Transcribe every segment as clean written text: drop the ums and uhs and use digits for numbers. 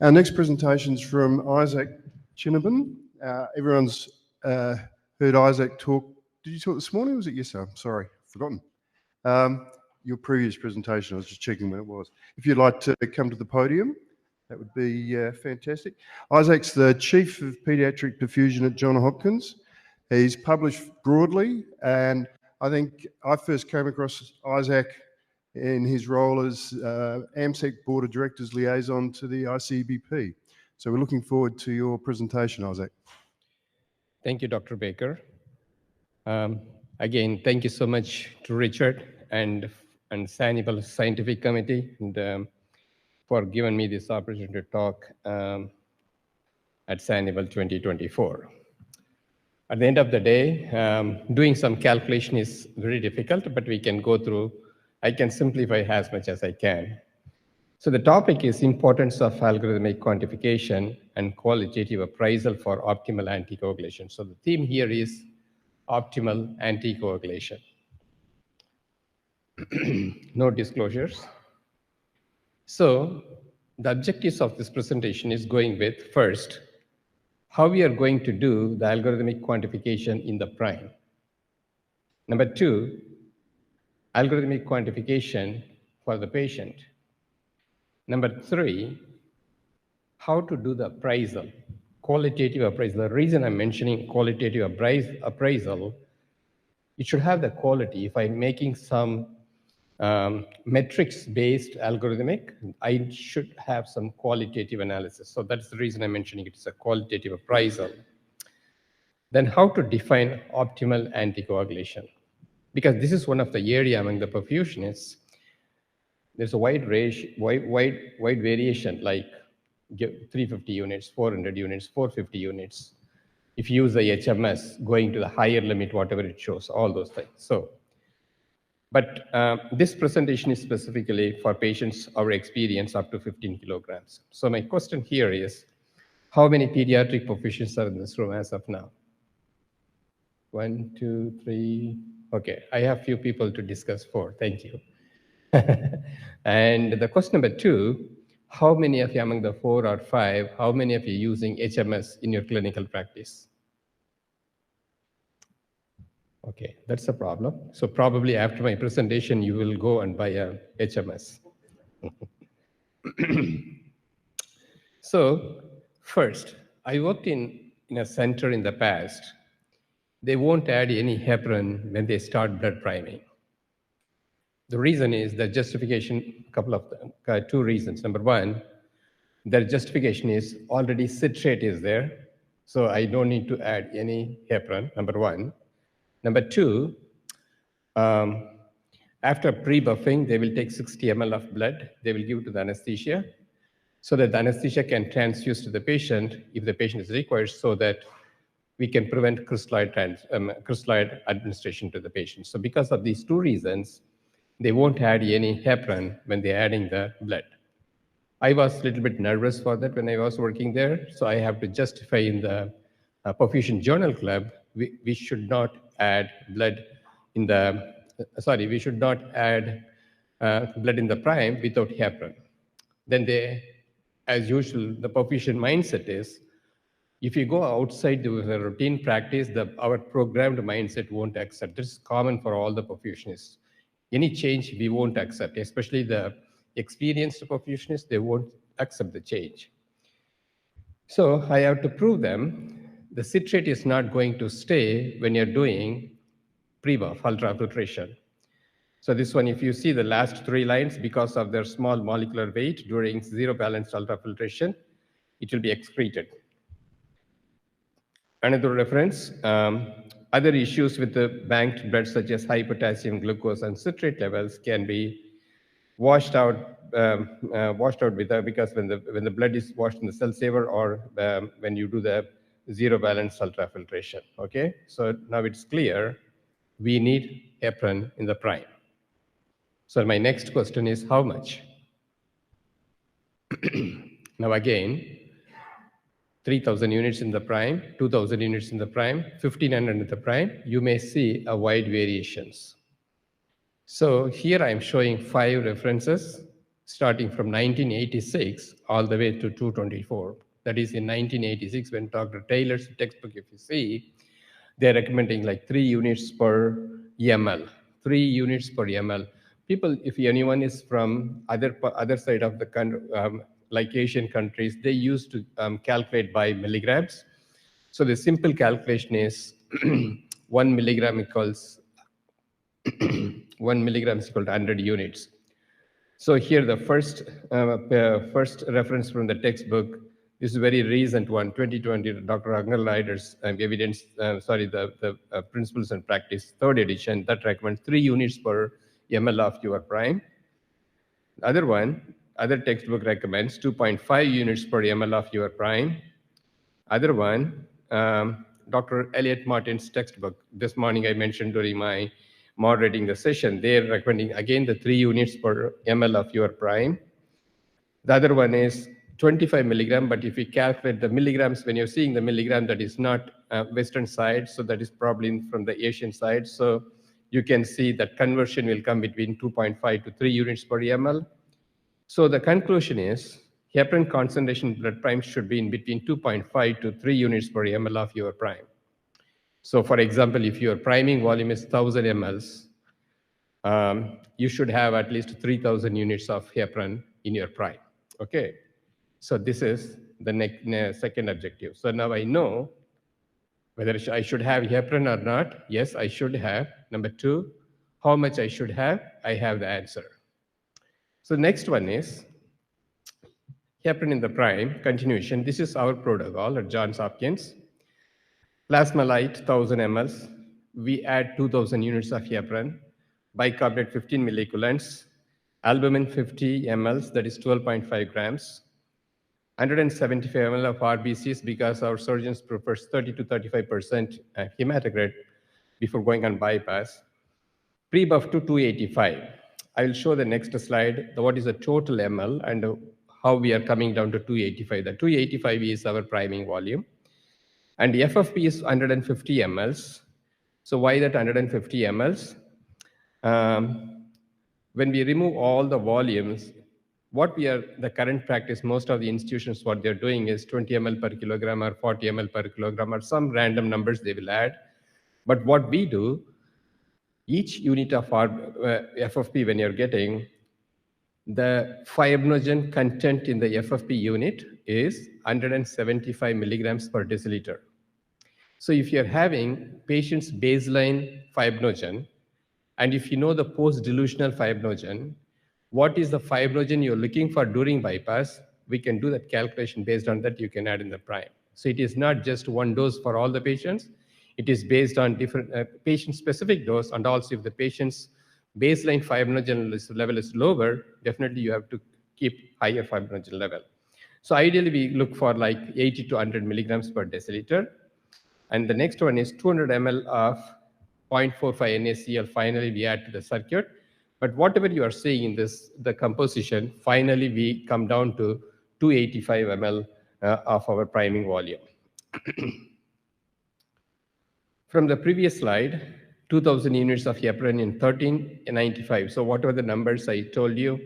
Our next presentation is from Isaac Chinnapan. Everyone's heard Isaac talk. Did you talk this morning or was it yesterday? I'm sorry, forgotten. Your previous presentation, I was just checking when it was. If you'd like to come to the podium, that would be fantastic. Isaac's the Chief of Pediatric Perfusion at Johns Hopkins. He's published broadly, and I think I first came across Isaac in his role as AMSEC Board of Directors Liaison to the ICBP. So we're looking forward to your presentation, Isaac. Thank you, Dr. Baker. Again, thank you so much to Richard and Sanibel Scientific Committee for giving me this opportunity to talk at Sanibel 2024. At the end of the day, doing some calculation is very difficult, but we can go through. I can simplify as much as I can. So the topic is importance of algorithmic quantification and qualitative appraisal for optimal anticoagulation. So the theme here is optimal anticoagulation. No disclosures. So the objectives of this presentation is going with, first, how we are going to do the algorithmic quantification in the prime. Number two, algorithmic quantification for the patient. Number three, how to do the appraisal, qualitative appraisal. The reason I'm mentioning qualitative appraisal, it should have the quality. If I'm making some metrics-based algorithmic, I should have some qualitative analysis. So that's the reason I'm mentioning it is a qualitative appraisal. Then how to define optimal anticoagulation. Because this is one of the area among the perfusionists, there's a wide variation, like 350 units, 400 units, 450 units. If you use the HMS, going to the higher limit, whatever it shows, all those things. So, but this presentation is specifically for patients, our experience up to 15 kilograms. So my question here is, how many pediatric perfusionists are in this room as of now? 1, 2, 3. Okay, I have few people to discuss for. Thank you. And the question number two, how many of you among the 4 or 5, how many of you using HMS in your clinical practice? Okay, that's a problem. So probably after my presentation, you will go and buy a HMS. So first, I worked in a center in the past. They won't add any heparin when they start blood priming. The reason is the justification, two reasons. Number one, their justification is already citrate is there, so I don't need to add any heparin, number one. Number two, after pre-buffing, they will take 60 ml of blood, they will give to the anesthesia, so that the anesthesia can transfuse to the patient if the patient is required, so that we can prevent crystalloid administration to the patient. So because of these two reasons, they won't add any heparin when they're adding the blood. I was a little bit nervous for that when I was working there, so I have to justify in the Perfusion Journal Club, we should not add blood in the, we should not add blood in the prime without heparin. Then they, as usual, the perfusion mindset is, if you go outside the routine practice, our programmed mindset won't accept. This is common for all the perfusionists. Any change we won't accept, especially the experienced perfusionists, they won't accept the change. So I have to prove them the citrate is not going to stay when you're doing pre-buff ultrafiltration. So this one, if you see the last 3 lines, because of their small molecular weight during zero balanced ultrafiltration, it will be excreted. Another reference, other issues with the banked blood, such as high potassium, glucose, and citrate levels, can be washed out because when the blood is washed in the cell saver or when you do the zero balance ultrafiltration. Okay, so now it's clear we need heparin in the prime. So my next question is how much? Now again, 3,000 units in the prime, 2,000 units in the prime, 1,500 in the prime, you may see a wide variations. So here I'm showing 5 references. starting from 1986 all the way to 224. That is in 1986 when Dr. Taylor's textbook, if you see, they're recommending like 3 units per ml, 3 units per ml. People, if anyone is from other side of the country, like Asian countries, they used to calculate by milligrams. So the simple calculation is 1 milligram equals 1 milligram is equal to 100 units. So here the first reference from the textbook is a very recent one, 2020, Dr. Angerleider's evidence, the Principles and Practice, 3rd edition, that recommends 3 units per ml of your prime. The other one, other textbook recommends 2.5 units per ml of your prime. Other one, Dr. Elliot Martin's textbook. This morning I mentioned during my moderating the session, they're recommending again the 3 units per ml of your prime. The other one is 25 milligram, but if you calculate the milligrams, when you're seeing the milligram, that is not Western side, so that is probably from the Asian side. So you can see that conversion will come between 2.5 to 3 units per ml. So the conclusion is heparin concentration in blood prime should be in between 2.5 to 3 units per ml of your prime. So for example, if your priming volume is 1000 mLs, you should have at least 3000 units of heparin in your prime. Okay, so this is the second objective. So now I know whether I should have heparin or not. Yes, I should have. Number 2, how much I should have? I have the answer. So next one is heparin in the prime, continuation. This is our protocol at Johns Hopkins. Plasma light, 1000 mLs. We add 2000 units of heparin. Bicarbonate, 15 milliequivalents. Albumin, 50 mLs, that is 12.5 grams. 175 ml of RBCs because our surgeons prefer 30 to 35% hematocrit before going on bypass. Pre-buff to 285. I will show the next slide, what is the total ml and how we are coming down to 285. The 285 is our priming volume. And the FFP is 150 mLs. So why that 150 mLs? When we remove all the volumes, the current practice, most of the institutions, what they're doing is 20 ml per kilogram or 40 ml per kilogram or some random numbers they will add. But what we do, each unit of our FFP when you're getting, the fibrinogen content in the FFP unit is 175 milligrams per deciliter. So if you're having patient's baseline fibrinogen, and if you know the post-dilutional fibrinogen, what is the fibrinogen you're looking for during bypass, we can do that calculation based on that you can add in the prime. So it is not just one dose for all the patients. It is based on different patient-specific dose, and also if the patient's baseline fibrinogen level is lower, definitely you have to keep higher fibrinogen level. So ideally, we look for like 80 to 100 milligrams per deciliter. And the next one is 200 ml of 0.45 NaCl. Finally, we add to the circuit. But whatever you are seeing in this, the composition, finally, we come down to 285 ml of our priming volume. From the previous slide, 2000 units of heparin in 1395. So whatever the numbers I told you,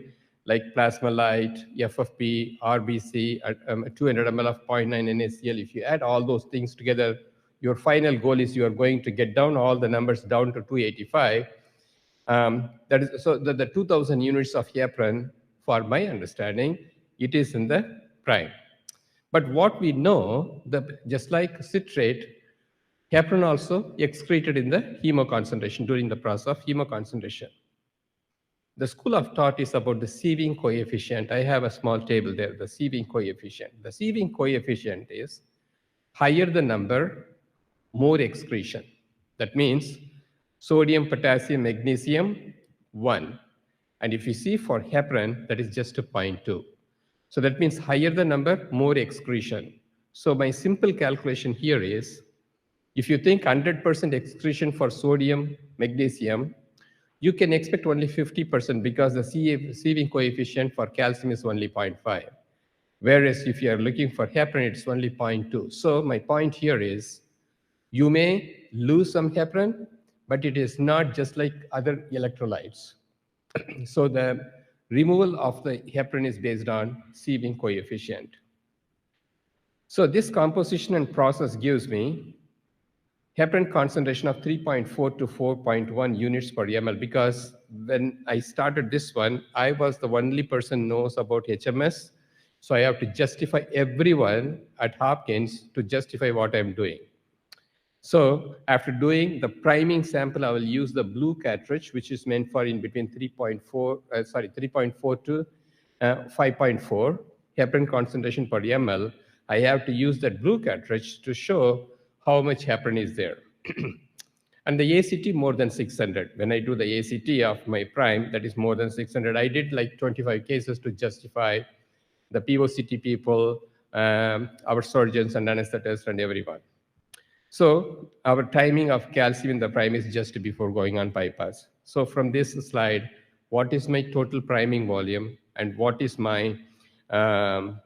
like plasma light, FFP, RBC, 200 ml of 0.9 NaCl, if you add all those things together, your final goal is you are going to get down all the numbers down to 285. That is, so the 2000 units of heparin, for my understanding, it is in the prime. But what we know, just like citrate, heparin also excreted in the hemoconcentration during the process of hemoconcentration. The school of thought is about the sieving coefficient. I have a small table there, the sieving coefficient. The sieving coefficient is higher the number, more excretion. That means sodium, potassium, magnesium, 1. And if you see for heparin, that is just a 0.2. So that means higher the number, more excretion. So my simple calculation here is, if you think 100% excretion for sodium, magnesium, you can expect only 50% because the sieving coefficient for calcium is only 0.5. Whereas if you are looking for heparin, it's only 0.2. So my point here is, you may lose some heparin, but it is not just like other electrolytes. So the Removal of the heparin is based on sieving coefficient. So this composition and process gives me heparin concentration of 3.4 to 4.1 units per ml, because when I started this one, I was the only person knows about HMS. So I have to justify everyone at Hopkins to justify what I'm doing. So after doing the priming sample, I will use the blue cartridge, which is meant for in between 3.4 to 5.4 heparin concentration per ml. I have to use that blue cartridge to show how much heparin is there. And the ACT more than 600. When I do the ACT of my prime, that is more than 600. I did like 25 cases to justify the POCT people, our surgeons and anesthetists and everyone. So our timing of calcium in the prime is just before going on bypass. So from this slide, what is my total priming volume and what is my heparin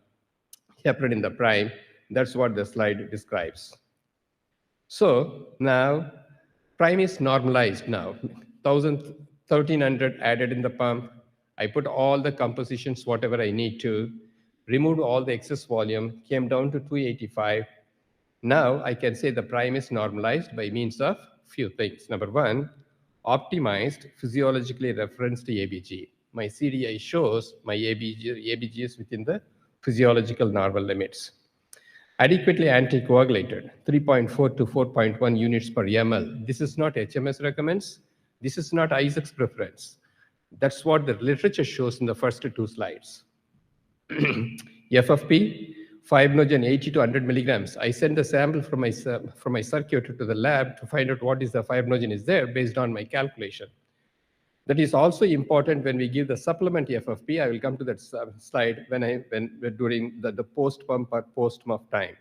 in the prime? That's what the slide describes. So now prime is normalized now. 1,300 added in the pump. I put all the compositions, whatever I need to, removed all the excess volume, came down to 285. Now I can say the prime is normalized by means of few things. Number one, optimized physiologically referenced ABG. My CDI shows my ABG is within the physiological normal limits. Adequately anticoagulated, 3.4 to 4.1 units per ml. This is not HMS recommends. This is not Isaac's preference. That's what the literature shows in the first two slides. FFP, fibrinogen 80 to 100 milligrams. I send the sample from my circuit to the lab to find out what is the fibrinogen is there based on my calculation. That is also important when we give the supplement FFP. I will come to that slide during the post-pump or post-muff time.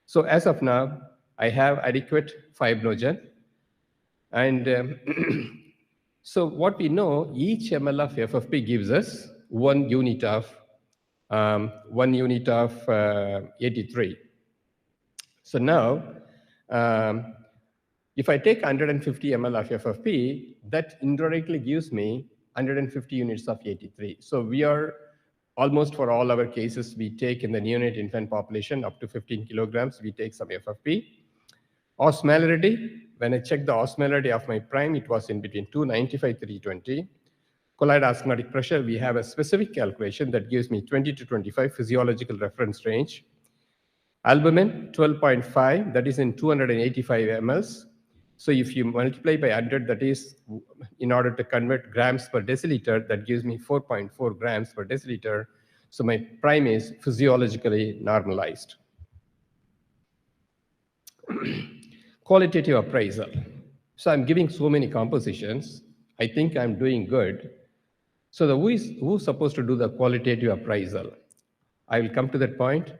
So as of now, I have adequate fibrinogen. And so what we know, each ml of FFP gives us 1 unit of 83. So now, if I take 150 ml of FFP, that indirectly gives me 150 units of 83. So we are almost for all our cases, we take in the neonate infant population up to 15 kilograms, we take some FFP. Osmolarity, when I check the osmolarity of my prime, it was in between 295, 320. Colloid osmotic pressure, we have a specific calculation that gives me 20 to 25 physiological reference range. Albumin, 12.5, that is in 285 mLs. So if you multiply by 100, that is in order to convert grams per deciliter, that gives me 4.4 grams per deciliter. So my prime is physiologically normalized. Qualitative appraisal. So I'm giving so many compositions. I think I'm doing good. So who's supposed to do the qualitative appraisal? I will come to that point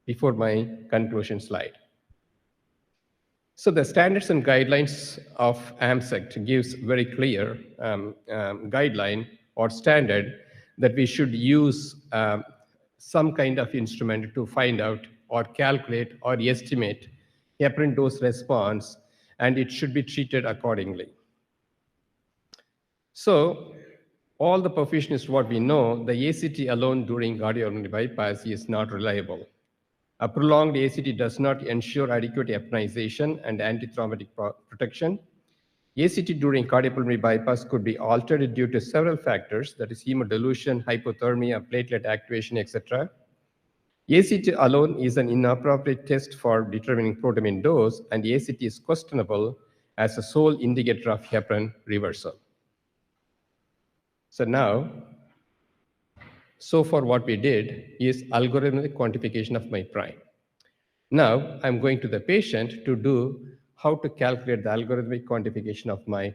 before my conclusion slide. So the standards and guidelines of AMSECT gives very clear guideline or standard that we should use some kind of instrument to find out or calculate or estimate heparin dose response, and it should be treated accordingly. So all the perfutionists, what we know, the ACT alone during cardiopulmonary bypass is not reliable. A prolonged ACT does not ensure adequate heparinization and antithrombotic protection. ACT during cardiopulmonary bypass could be altered due to several factors, that is hemodilution, hypothermia, platelet activation, etc. ACT alone is an inappropriate test for determining protamine dose, and ACT is questionable as a sole indicator of heparin reversal. So now, so far what we did is algorithmic quantification of my prime. Now I'm going to the patient to do how to calculate the algorithmic quantification of my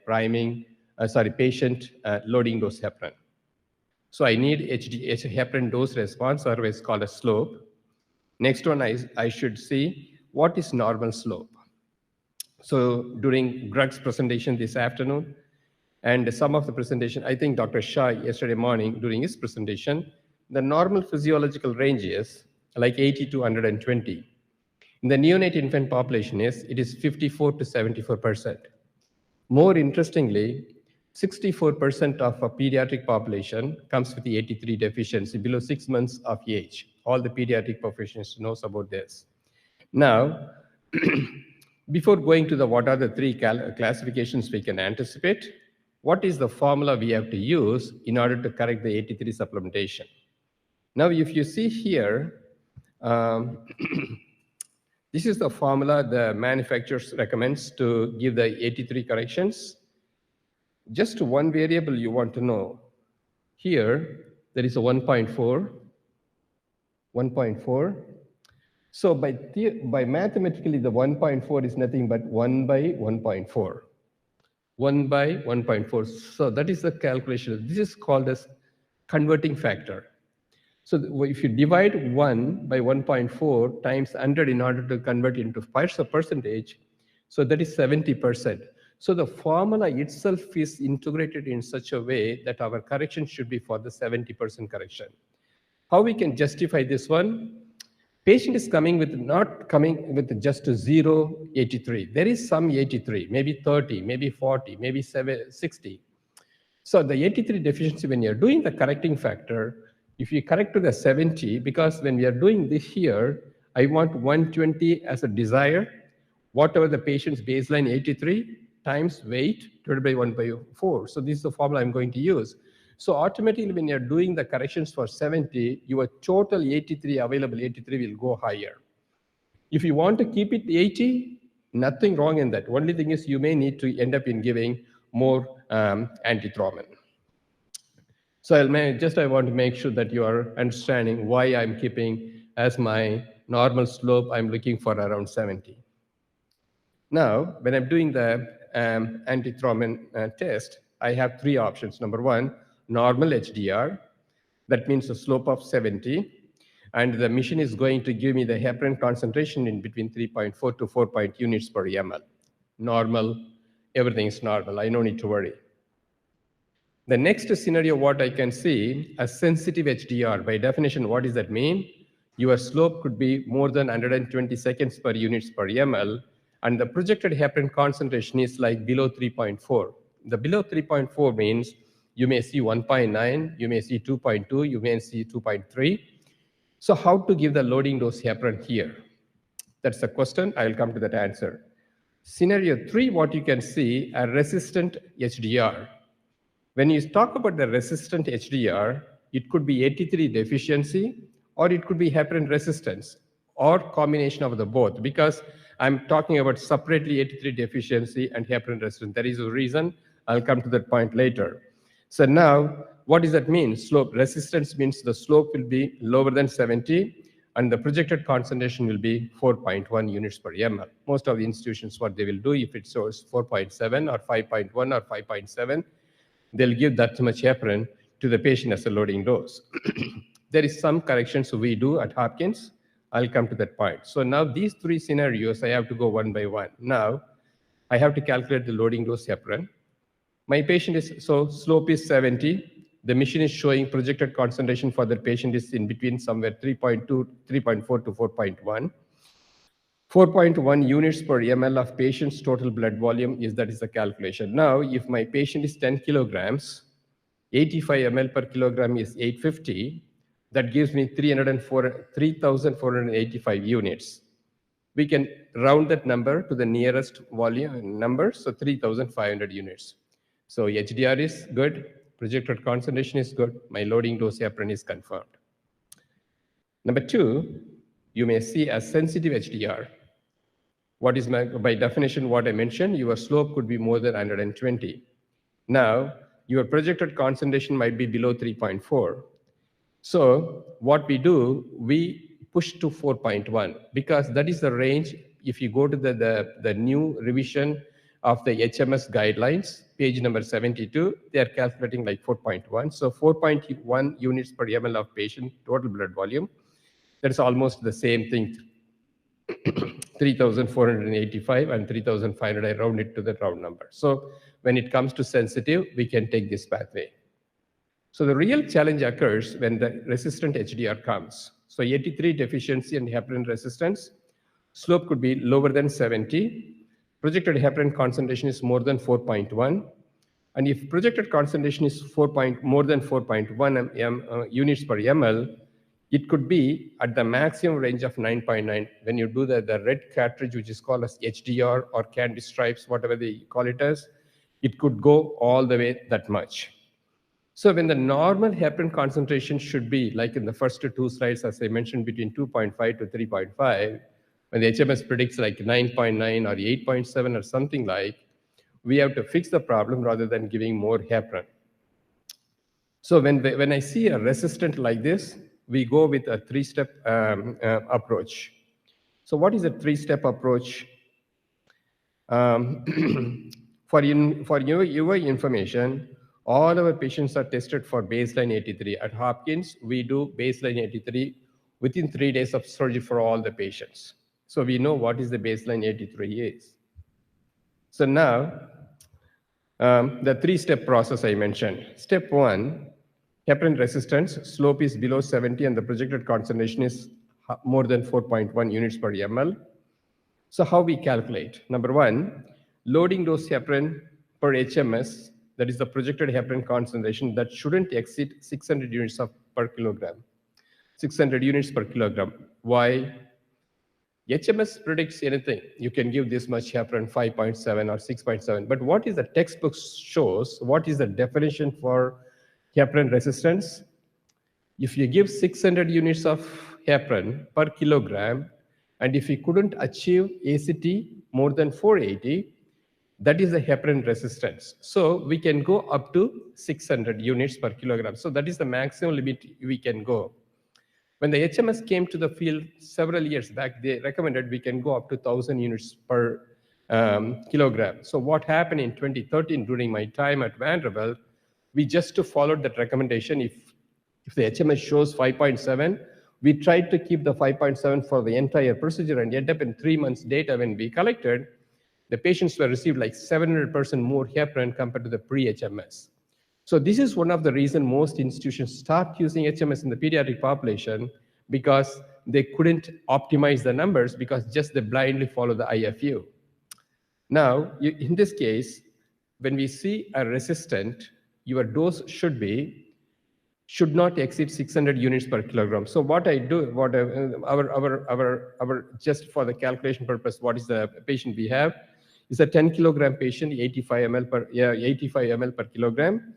patient loading dose heparin. So I need heparin dose response, or it's called a slope. Next one, I should see what is normal slope. So during Greg's presentation this afternoon, and some of the presentation, I think Dr. Shah yesterday morning during his presentation, the normal physiological range is like 80 to 120. In the neonate infant population, it is 54 to 74%. More interestingly, 64% of a pediatric population comes with the 83 deficiency below 6 months of age. All the pediatric professionals knows about this. Now, before going to the what are the three classifications we can anticipate, what is the formula we have to use in order to correct the 83 supplementation? Now, if you see here, this is the formula the manufacturers recommends to give the 83 corrections. Just one variable you want to know. Here, there is a 1.4. So by mathematically, the 1.4 is nothing but 1 by 1.4. 1 by 1.4. So that is the calculation. This is called as converting factor. So if you divide 1 by 1.4 times 100 in order to convert into percentage, so that is 70%. So the formula itself is integrated in such a way that our correction should be for the 70% correction. How we can justify this one? Patient is not coming with just 0, 83. There is some 83, maybe 30, maybe 40, maybe 60. So the 83 deficiency, when you're doing the correcting factor, if you correct to the 70, because when we are doing this here, I want 120 as a desire, whatever the patient's baseline 83 times weight divided by 1 by 4. So this is the formula I'm going to use. So automatically, when you're doing the corrections for 70, your total 83 available 83 will go higher. If you want to keep it 80, nothing wrong in that. Only thing is you may need to end up in giving more antithrombin. So I want to make sure that you are understanding why I'm keeping as my normal slope, I'm looking for around 70. Now, when I'm doing the antithrombin test, I have three options. Number one, normal HDR. That means a slope of 70. And the machine is going to give me the heparin concentration in between 3.4 to 4 units per ml. Normal, everything is normal. I don't need to worry. The next scenario, what I can see, a sensitive HDR. By definition, what does that mean? Your slope could be more than 120 seconds per units per ml, and the projected heparin concentration is like below 3.4. The below 3.4 means you may see 1.9, you may see 2.2, you may see 2.3. So how to give the loading dose heparin here? That's the question. I'll come to that answer. Scenario 3, what you can see, a resistant HDR. When you talk about the resistant HDR, it could be 83 deficiency, or it could be heparin resistance, or combination of the both, because I'm talking about separately 83 deficiency and heparin resistance. There is a reason. I'll come to that point later. So now, what does that mean? Slope resistance means the slope will be lower than 70, and the projected concentration will be 4.1 units per ml. Most of the institutions, what they will do, if it shows 4.7 or 5.1 or 5.7, they'll give that much heparin to the patient as a loading dose. There is some corrections we do at Hopkins. I'll come to that point. So now these three scenarios, I have to go one by one. Now, I have to calculate the loading dose heparin. My patient is, so slope is 70. The machine is showing projected concentration for the patient is in between somewhere 3.2, 3.4 to 4.1. 4.1 units per ml of patient's total blood volume is the calculation. Now, if my patient is 10 kilograms, 85 ml per kilogram is 850. That gives me 3,485 units. We can round that number to the nearest volume number, so 3,500 units. So HDR is good, projected concentration is good, my loading dose heparin is confirmed. Number 2, you may see a sensitive HDR. What is by definition what I mentioned, your slope could be more than 120. Now, your projected concentration might be below 3.4. So what we do, we push to 4.1 because that is the range. If you go to the new revision of the HMS guidelines, page number 72, they are calculating like 4.1. So 4.1 units per ml of patient total blood volume. That's almost the same thing. 3,485 and 3,500, I round it to the round number. So when it comes to sensitive, we can take this pathway. So the real challenge occurs when the resistant HDR comes. So 83 deficiency and heparin resistance, slope could be lower than 70. Projected heparin concentration is more than 4.1. And if projected concentration is more than 4.1 units per ml, it could be at the maximum range of 9.9. When you do the red cartridge, which is called as HDR or candy stripes, whatever they call it as, it could go all the way that much. So when the normal heparin concentration should be, like in the first two slides, as I mentioned, between 2.5 to 3.5, when the HMS predicts like 9.9 or 8.7 or something like, we have to fix the problem rather than giving more heparin. So when I see a resistant like this, we go with a three-step approach. So what is a three-step approach? For your information, all our patients are tested for baseline 83. At Hopkins, we do baseline 83 within 3 days of surgery for all the patients. So we know what is the baseline 83 is. So now, the three-step process I mentioned. Step 1, heparin resistance, slope is below 70 and the projected concentration is more than 4.1 units per ml. So how we calculate? Number 1, loading dose heparin per HMS, that is the projected heparin concentration that shouldn't exceed 600 units per kilogram. 600 units per kilogram. Why? HMS predicts anything. You can give this much heparin, 5.7 or 6.7. But what is the textbook shows? What is the definition for heparin resistance? If you give 600 units of heparin per kilogram, and if you couldn't achieve ACT more than 480, that is the heparin resistance. So we can go up to 600 units per kilogram. So that is the maximum limit we can go. When the HMS came to the field several years back, they recommended we can go up to 1,000 units per kilogram. So what happened in 2013 during my time at Vanderbilt, we just followed that recommendation. If the HMS shows 5.7, we tried to keep the 5.7 for the entire procedure and end up in 3 months data when we collected, the patients were received like 700% more heparin compared to the pre-HMS. So this is one of the reasons most institutions stopped using HMS in the pediatric population, because they couldn't optimize the numbers because just they blindly follow the IFU. Now, in this case, when we see a resistant, your dose should not exceed 600 units per kilogram. So what I do, just for the calculation purpose, what is the patient we have? Is a 10 kilogram patient, 85 ml per kilogram.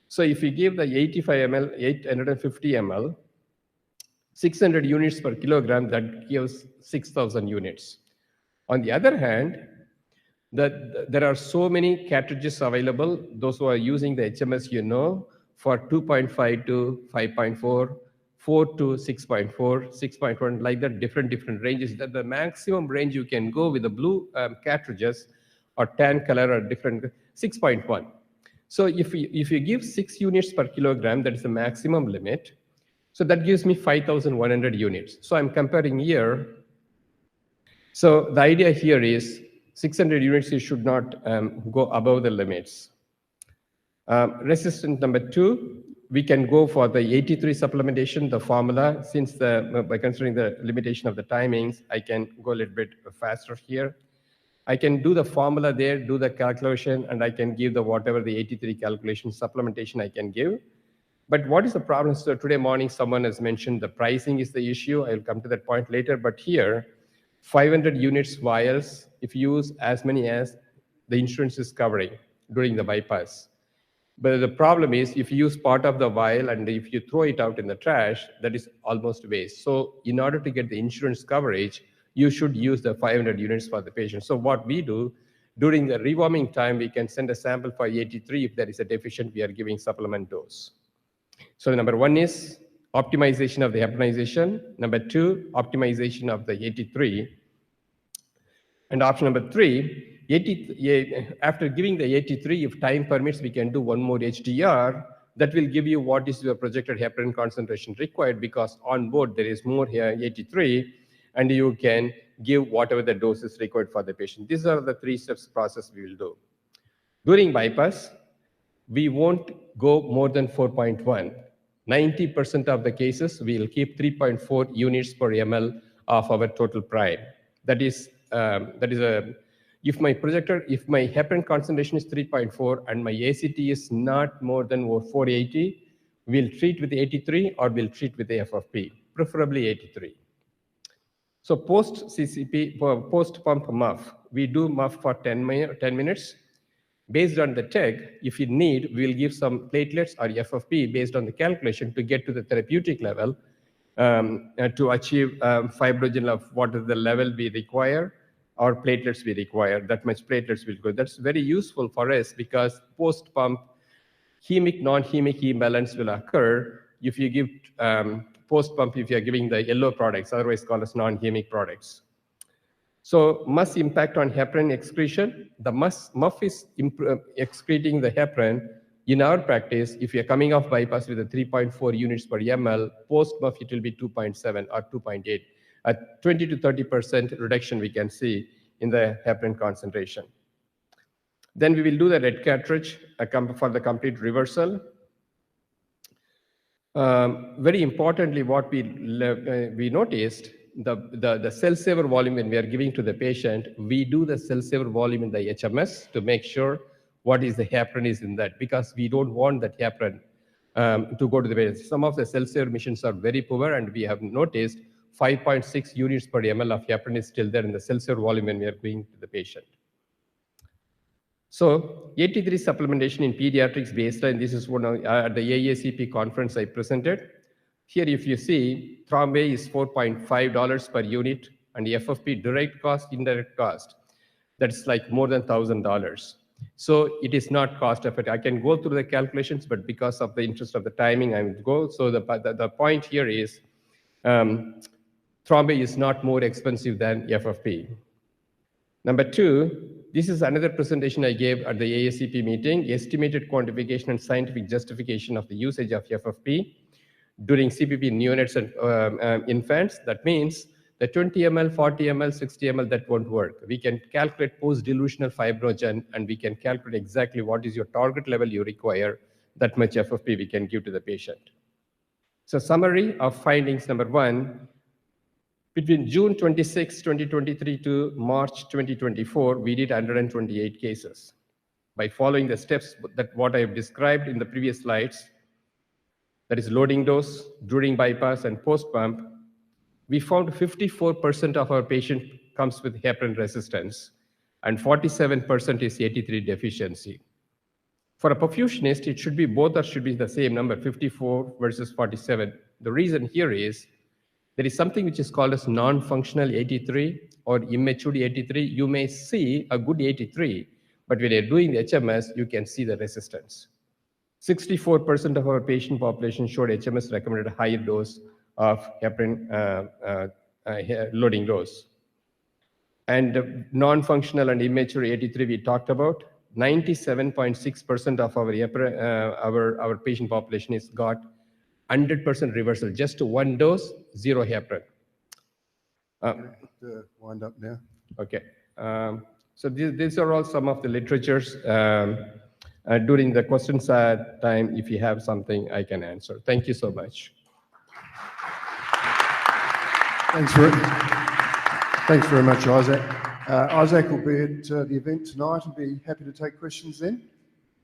So if we give the 85 ml, 850 ml, 600 units per kilogram, that gives 6,000 units. On the other hand, there are so many cartridges available. Those who are using the HMS, for 2.5 to 5.4, 4 to 6.4, 6.1, like that, different ranges. That the maximum range you can go with the blue cartridges or tan color or different, 6.1. So if you give 6 units per kilogram, that is the maximum limit. So that gives me 5,100 units. So I'm comparing here. So the idea here is 600 units, you should not go above the limits. Resistant number 2, we can go for the 83 supplementation, the formula. Since by considering the limitation of the timings, I can go a little bit faster here. I can do the formula there, do the calculation, and I can give the whatever the 83 calculation supplementation I can give. But what is the problem? So today morning, someone has mentioned the pricing is the issue. I'll come to that point later. But here, 500 units vials, if you use as many as the insurance is covering during the bypass. But the problem is if you use part of the vial and if you throw it out in the trash, that is almost waste. So in order to get the insurance coverage, you should use the 500 units for the patient. So what we do, during the rewarming time, we can send a sample for 83. If there is a deficient, we are giving supplement dose. So number 1 is optimization of the heparinization. Number 2, optimization of the 83. And option number 3, after giving the 83, if time permits, we can do one more HDR. That will give you what is your projected heparin concentration required, because on board there is more here, 83, and you can give whatever the dose is required for the patient. These are the 3 steps process we will do. During bypass, we won't go more than 4.1. 90% of the cases, we will keep 3.4 units per ml of our total prime. That is If my heparin concentration is 3.4 and my ACT is not more than 480, we'll treat with 83 or we'll treat with FFP, preferably 83. So post CCP, post pump MUF, we do MUF for 10 minutes. Based on the TEG, if you need, we'll give some platelets or FFP based on the calculation to get to the therapeutic level to achieve fibrogen of what is the level we require or platelets we require. That much platelets will go. That's very useful for us because post-pump hemic, non-hemic imbalance will occur if you give post-pump if you're giving the yellow products, otherwise called as non-hemic products. So MUF impact on heparin excretion. The MUF is excreting the heparin. In our practice, if you're coming off bypass with a 3.4 units per ml, post-MUF it will be 2.7 or 2.8. A 20 to 30% reduction we can see in the heparin concentration. Then we will do the red cartridge for the complete reversal. Very importantly, what we noticed, the cell saver volume when we are giving to the patient, we do the cell saver volume in the HMS to make sure what is the heparin is in that, because we don't want that heparin to go to the patient. Some of the cell saver machines are very poor, and we have noticed 5.6 units per ml of heparin is still there in the cell saver volume when we are going to the patient. So 83 supplementation in pediatrics baseline, this is one of, at the AACP conference I presented. Here, if you see, Thrombay is $4.5 per unit, and the FFP direct cost, indirect cost, that's like more than $1,000. So it is not cost effective. I can go through the calculations, but because of the interest of the timing, I will go. So the point here is Thrombay is not more expensive than FFP. Number two, this is another presentation I gave at the AACP meeting, estimated quantification and scientific justification of the usage of FFP during CPP neonates and infants. That means the 20 ml, 40 ml, 60 ml, that won't work. We can calculate post-dilutional fibrogen, and we can calculate exactly what is your target level you require. That much FFP we can give to the patient. So summary of findings, number one, between June 26, 2023 to March 2024, we did 128 cases. By following the steps that what I have described in the previous slides, that is loading dose, during bypass, and post-pump, we found 54% of our patient comes with heparin resistance, and 47% is 83 deficiency. For a perfusionist, it should be both or should be the same number, 54 versus 47. The reason here is there is something which is called as non-functional 83 or immature 83. You may see a good 83, but when you're doing the HMS, you can see the resistance. 64% of our patient population showed HMS recommended higher dose of heparin loading dose. And non-functional and immature 83 we talked about. 97.6% of our patient population is got 100% reversal, just one dose, zero heparin. Wind up now. Okay. So these are all some of the literatures. During the questions time, if you have something, I can answer. Thank you so much. Thanks very much, Isaac. Isaac will be at the event tonight and be happy to take questions then.